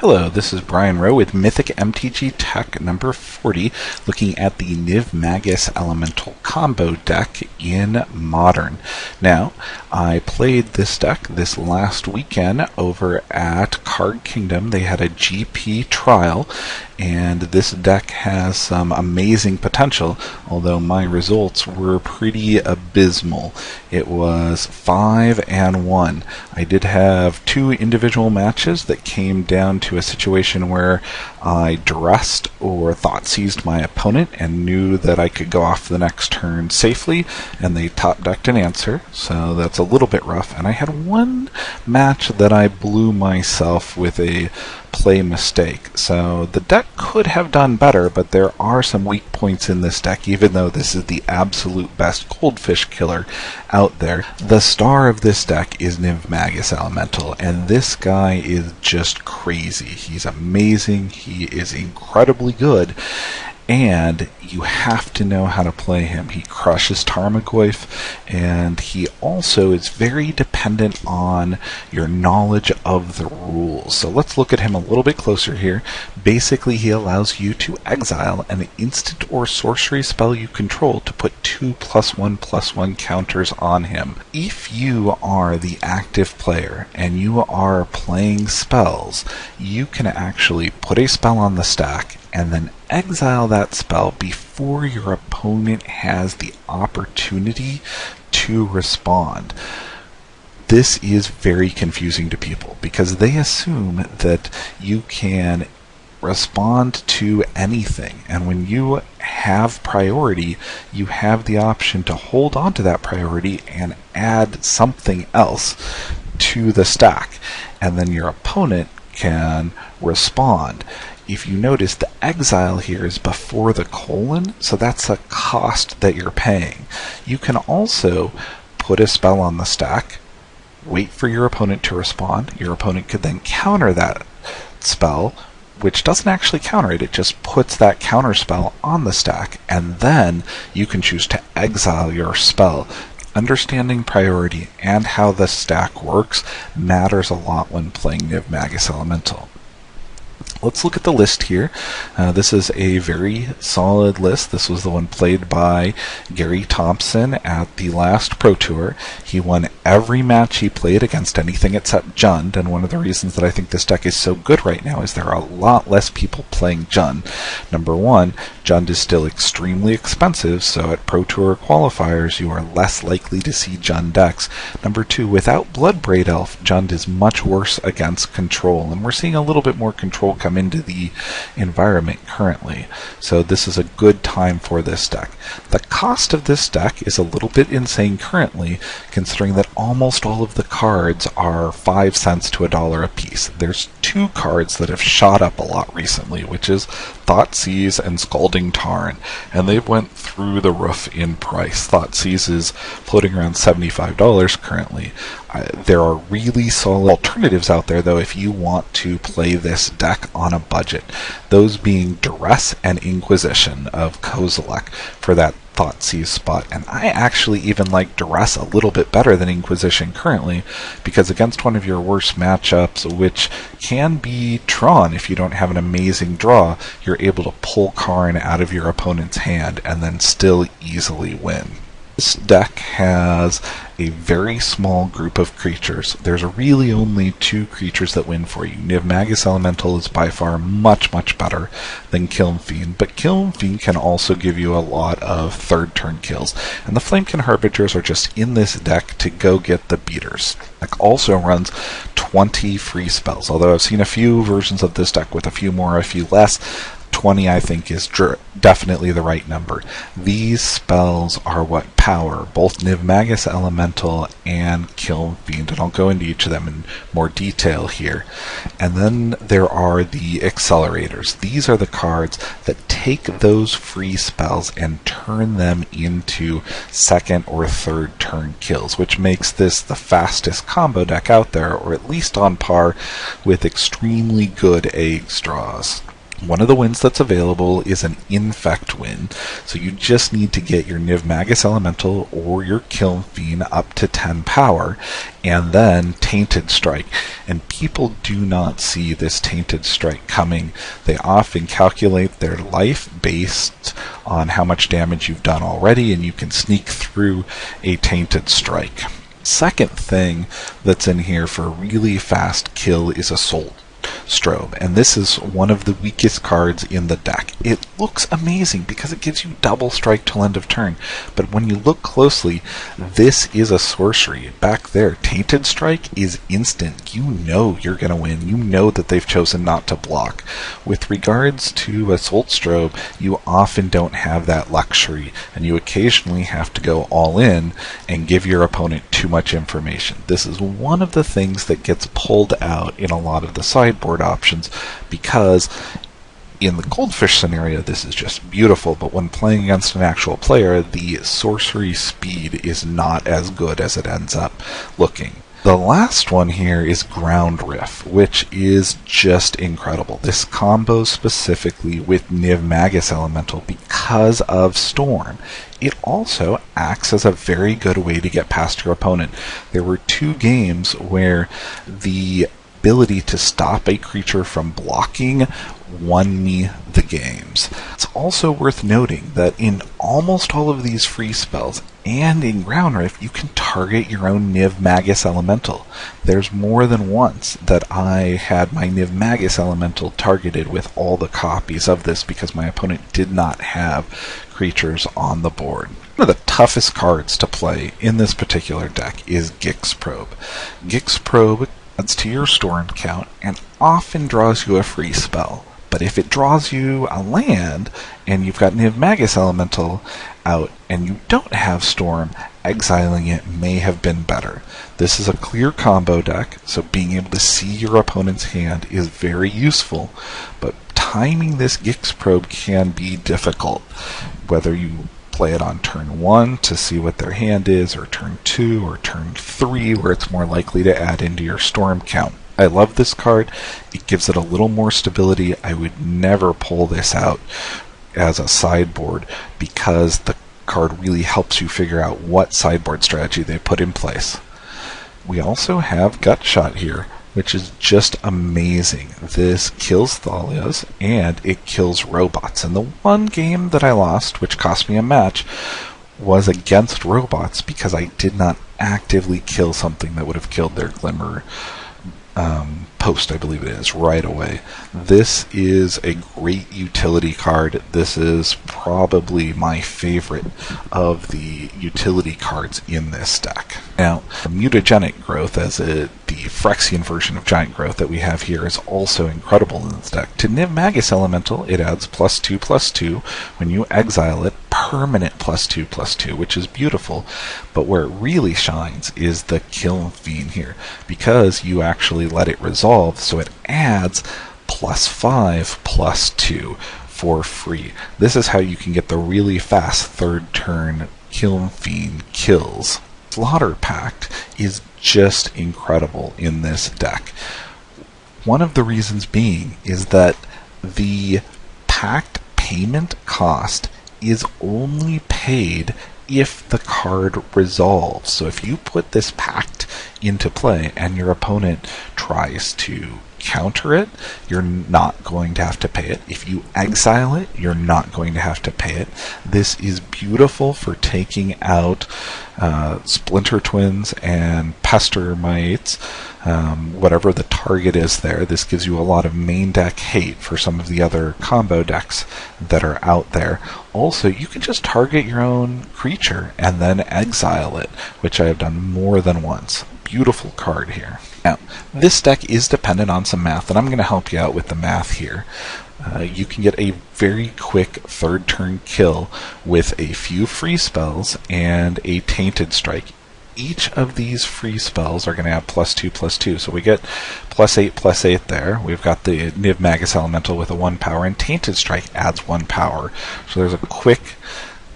Hello, this is Brian Rowe with MythicMTGTech number 40, looking at the Nivmagus Elemental combo deck in Modern. Now, I played this deck this last weekend over at Card Kingdom. They had a GP trial, and this deck has some amazing potential, although my results were pretty abysmal. It was 5-1. I did have two individual matches that came down to a situation where I dressed or Thoughtseized my opponent and knew that I could go off the next turn safely, and they top-decked an answer, so that's a little bit rough. And I had one match that I blew myself with a play mistake. So the deck could have done better, but there are some weak points in this deck, even though this is the absolute best goldfish killer out there. The star of this deck is Nivmagus Elemental, and this guy is just crazy. He's amazing, he is incredibly good, and you have to know how to play him. He crushes Tarmogoyf, and he also is very dependent on your knowledge of the rules. So let's look at him a little bit closer here. Basically, he allows you to exile an instant or sorcery spell you control to put 2+1/+1 counters on him. If you are the active player and you are playing spells, you can actually put a spell on the stack and then exile that spell before your opponent has the opportunity to respond. This is very confusing to people because they assume that you can respond to anything, and when you have priority, you have the option to hold on to that priority and add something else to the stack, and then your opponent can respond. If you notice, the exile here is before the colon, so that's a cost that you're paying. You can also put a spell on the stack, wait for your opponent to respond. Your opponent could then counter that spell, which doesn't actually counter it, it just puts that counter spell on the stack, and then you can choose to exile your spell. Understanding priority and how the stack works matters a lot when playing Nivmagus Elemental. Let's look at the list here. This is a very solid list. This was the one played by Gary Thompson at the last Pro Tour. He won every match he played against anything except Jund, and one of the reasons that I think this deck is so good right now is there are a lot less people playing Jund. Number one, Jund is still extremely expensive, so at Pro Tour qualifiers you are less likely to see Jund decks. Number two, without Bloodbraid Elf, Jund is much worse against control, and we're seeing a little bit more control come into the environment currently, so this is a good time for this deck. The cost of this deck is a little bit insane currently, considering that almost all of the cards are 5 cents to $1 a piece. There's two cards that have shot up a lot recently, which is Thoughtseize and Scalding Tarn, and they went through the roof in price. Thoughtseize is floating around $75 currently. There are really solid alternatives out there, though, if you want to play this deck on a budget. Those being Duress and Inquisition of Kozilek for that Thoughtseize spot, and I actually even like Duress a little bit better than Inquisition currently, because against one of your worst matchups, which can be Tron if you don't have an amazing draw, you're able to pull Karn out of your opponent's hand and then still easily win. This deck has a very small group of creatures. There's really only two creatures that win for you. Nivmagus Elemental is by far much better than Kiln Fiend, but Kiln Fiend can also give you a lot of third turn kills, and the Flamekin Harbingers are just in this deck to go get the beaters. The deck also runs 20 free spells, although I've seen a few versions of this deck with a few more, a few less. 20 I think is definitely the right number. These spells are what power both Nivmagus Elemental and Kiln Fiend, and I'll go into each of them in more detail here. And then there are the accelerators. These are the cards that take those free spells and turn them into second or third turn kills, which makes this the fastest combo deck out there, or at least on par with extremely good Aegis draws. One of the wins that's available is an Infect Win, so you just need to get your Nivmagus Elemental or your Kiln Fiend up to 10 power, and then Tainted Strike. And people do not see this Tainted Strike coming. They often calculate their life based on how much damage you've done already, and you can sneak through a Tainted Strike. Second thing that's in here for a really fast kill is Assault Strobe, and this is one of the weakest cards in the deck. It looks amazing because it gives you double strike till end of turn, but when you look closely, this is a sorcery. Back there, Tainted Strike is instant. You know you're going to win. You know that they've chosen not to block. With regards to Assault Strobe, you often don't have that luxury, and you occasionally have to go all in and give your opponent too much information. This is one of the things that gets pulled out in a lot of the sideboard options, because in the Goldfish scenario this is just beautiful, but when playing against an actual player, the sorcery speed is not as good as it ends up looking. The last one here is Ground Riff, which is just incredible. This combo specifically with Nivmagus Elemental because of Storm. It also acts as a very good way to get past your opponent. There were 2 games where the ability to stop a creature from blocking won me the games. It's also worth noting that in almost all of these free spells and in Ground Rift, you can target your own Nivmagus Elemental. There's more than once that I had my Nivmagus Elemental targeted with all the copies of this because my opponent did not have creatures on the board. One of the toughest cards to play in this particular deck is Gitaxian Probe. Gitaxian Probe adds to your Storm count and often draws you a free spell. But if it draws you a land and you've got Nivmagus Elemental out and you don't have Storm, exiling it may have been better. This is a clear combo deck, so being able to see your opponent's hand is very useful, but timing this Gitaxian Probe can be difficult. Whether you play it on turn 1 to see what their hand is, or turn 2 or turn 3 where it's more likely to add into your Storm count. I love this card. It gives it a little more stability. I would never pull this out as a sideboard because the card really helps you figure out what sideboard strategy they put in place. We also have Gutshot here, which is just amazing. This kills Thalias and it kills robots. And the one game that I lost, which cost me a match, was against robots because I did not actively kill something that would have killed their Glimmer post, I believe it is, right away. This is a great utility card. This is probably my favorite of the utility cards in this deck. Now, Mutagenic Growth, as the Phyrexian version of Giant Growth that we have here, is also incredible in this deck. To Nivmagus Elemental, it adds +2/+2. When you exile it, permanent +2/+2, which is beautiful. But where it really shines is the Kiln Fiend here, because you actually let it resolve, so it adds +5/+2 for free. This is how you can get the really fast third turn Kiln Fiend kills. Slaughter Pact is just incredible in this deck. One of the reasons being is that the Pact payment cost is only paid if the card resolves. So if you put this Pact into play and your opponent tries to counter it, you're not going to have to pay it. If you exile it, you're not going to have to pay it. This is beautiful for taking out Splinter Twins and Pester Mites, whatever the target is there. This gives you a lot of main deck hate for some of the other combo decks that are out there. Also, you can just target your own creature and then exile it, which I have done more than once. Beautiful card here. Now, this deck is dependent on some math, and I'm going to help you out with the math here. You can get a very quick third turn kill with a few free spells and a Tainted Strike. Each of these free spells are going to have +2/+2, so we get +8/+8 there. We've got the Nivmagus Elemental with a 1 power, and Tainted Strike adds 1 power. So there's a quick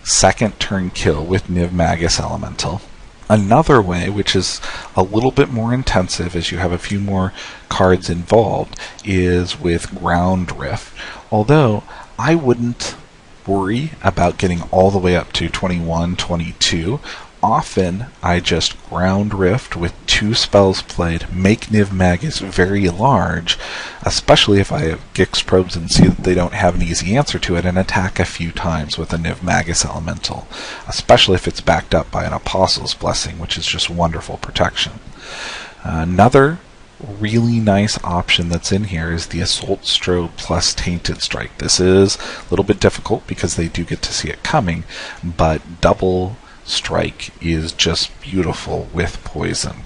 second turn kill with Nivmagus Elemental. Another way, which is a little bit more intensive as you have a few more cards involved, is with Ground Rift. Although I wouldn't worry about getting all the way up to 21, 22. Often I just Ground Rift with 2 spells played, make Nivmagus very large, especially if I have Gix Probes and see that they don't have an easy answer to it, and attack a few times with a Nivmagus Elemental, especially if it's backed up by an Apostle's Blessing, which is just wonderful protection. Another really nice option that's in here is the Assault Strobe plus Tainted Strike. This is a little bit difficult because they do get to see it coming, but double strike is just beautiful with poison.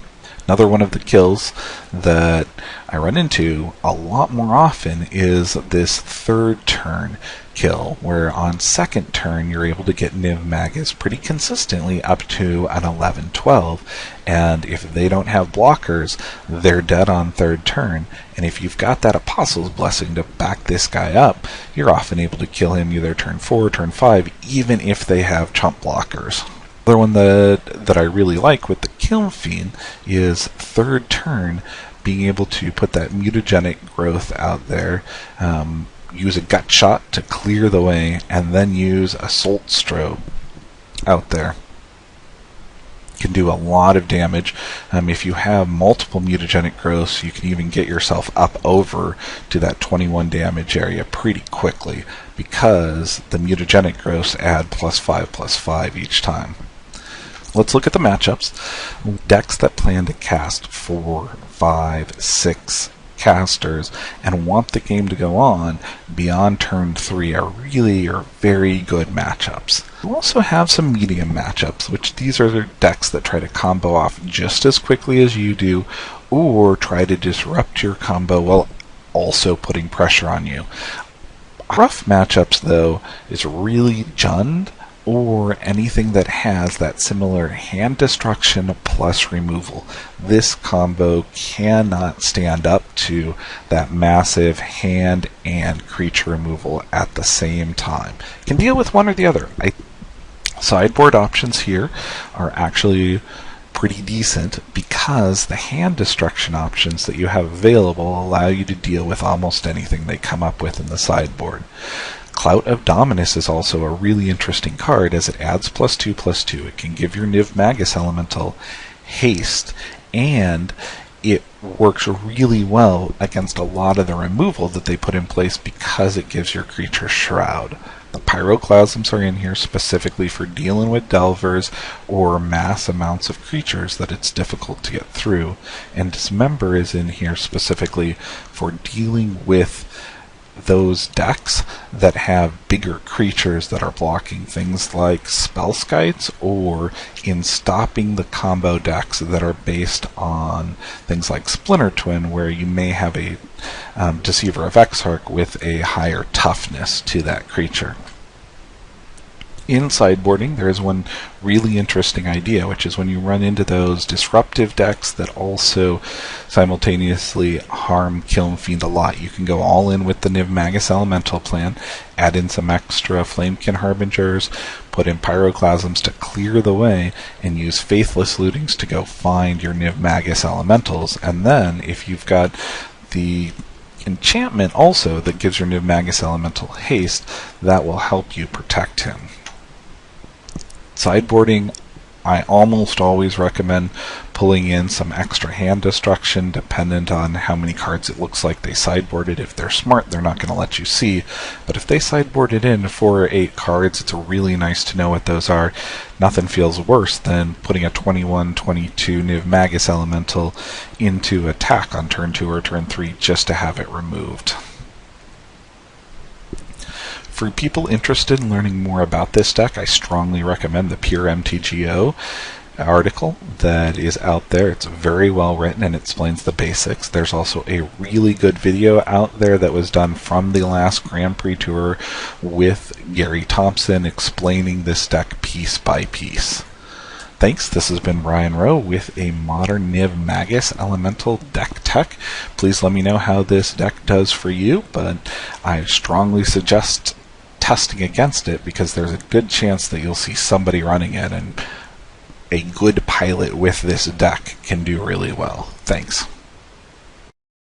Another one of the kills that I run into a lot more often is this third turn kill, where on second turn you're able to get Nivmagus pretty consistently up to an 11-12, and if they don't have blockers, they're dead on third turn, and if you've got that Apostle's Blessing to back this guy up, you're often able to kill him either turn 4 turn 5, even if they have chump blockers. Another one that I really like with the Kiln Fiend is third turn, being able to put that Mutagenic Growth out there, use a Gut Shot to clear the way, and then use Assault Strobe out there. Can do a lot of damage. If you have multiple Mutagenic Growths, you can even get yourself up over to that 21 damage area pretty quickly, because the Mutagenic Growths add +5/+5 each time. Let's look at the matchups. Decks that plan to cast 4, 5, 6 casters and want the game to go on beyond turn 3 are very good matchups. You also have some medium matchups, which these are decks that try to combo off just as quickly as you do, or try to disrupt your combo while also putting pressure on you. Rough matchups, though, is really Jund, or anything that has that similar hand destruction plus removal. This combo cannot stand up to that massive hand and creature removal at the same time. Can deal with one or the other. Sideboard options here are actually pretty decent because the hand destruction options that you have available allow you to deal with almost anything they come up with in the sideboard. Clout of Dominus is also a really interesting card as it adds +2/+2. It can give your Nivmagus Elemental haste, and it works really well against a lot of the removal that they put in place because it gives your creature Shroud. The Pyroclasms are in here specifically for dealing with Delvers or mass amounts of creatures that it's difficult to get through, and Dismember is in here specifically for dealing with those decks that have bigger creatures that are blocking, things like Spellskites, or in stopping the combo decks that are based on things like Splinter Twin, where you may have a Deceiver of Exarch with a higher toughness to that creature. In sideboarding, there is one really interesting idea, which is when you run into those disruptive decks that also simultaneously harm Kiln Fiend a lot. You can go all in with the Nivmagus Elemental plan, add in some extra Flamekin Harbingers, put in Pyroclasms to clear the way, and use Faithless Lootings to go find your Nivmagus Elementals. And then, if you've got the enchantment also that gives your Nivmagus Elemental haste, that will help you protect him. Sideboarding, I almost always recommend pulling in some extra hand destruction dependent on how many cards it looks like they sideboarded. If they're smart, they're not going to let you see, but if they sideboarded in 4 or 8 cards, it's really nice to know what those are. Nothing feels worse than putting a 21-22 Nivmagus Elemental into attack on turn 2 or turn 3 just to have it removed. For people interested in learning more about this deck, I strongly recommend the PureMTGO article that is out there. It's very well written and it explains the basics. There's also a really good video out there that was done from the last Grand Prix Tour with Gary Thompson explaining this deck piece by piece. Thanks, this has been Ryan Rowe with a modern Nivmagus Elemental deck tech. Please let me know how this deck does for you, but I strongly suggest testing against it because there's a good chance that you'll see somebody running it, and a good pilot with this deck can do really well. Thanks.